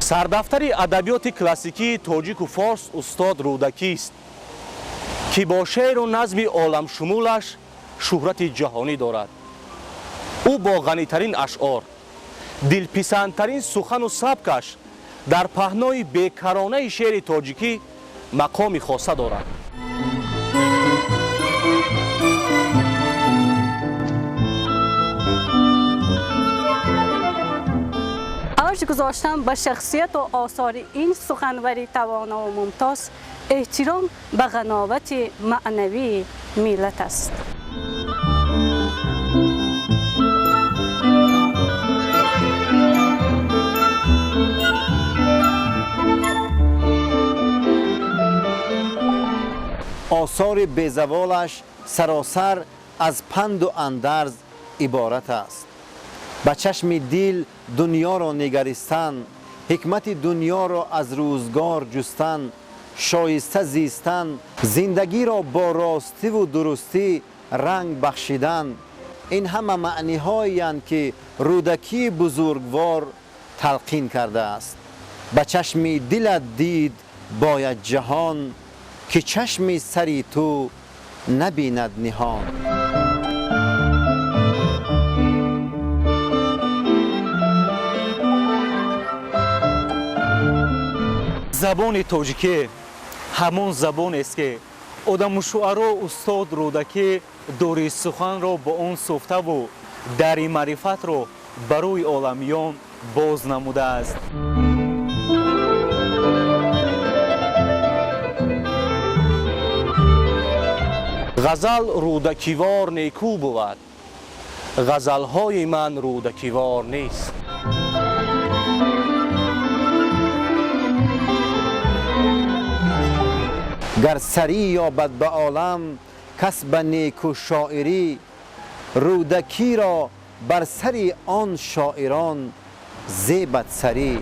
سردفتر ادبیات کلاسیکی تاجیک و فارس استاد رودکی است که با شعر و نظم عالم شمولش شهرت جهانی دارد. او با غنیترین اشعار، دلپسندترین سخن و سبکش در پهنای بیکرانه شعر تاجیکی مقام خاصه دارد. ارج گذاشتن به شخصیت و آثار این سخنوری توانا و ممتاز احترام به غناوت معنوی ملت است. آثار بیزوالش سراسر از پند و اندرز عبارت است. به چشم دل دنیا را نگریستن، حکمت دنیا را از روزگار جستن، شایسته زیستن، زندگی را با راستی و درستی رنگ بخشیدن، این همه معنی هایی اند که رودکی بزرگوار تلقین کرده است. به چشم دلت دید باید جهان، که چشم سری تو نبیند نهان. زبان تاجیکی همون زبان است که آدم شعرا استاد رودکی داری سخن را با آن سفته و دری معرفت را برای عالمیان باز نموده است. غزل رودکیوار نیکو بود، غزلهای من رودکیوار نیست. گر سری یابد به عالم کس به نیکو شاعری، رودکی را بر سری آن شاعران زیبد سری.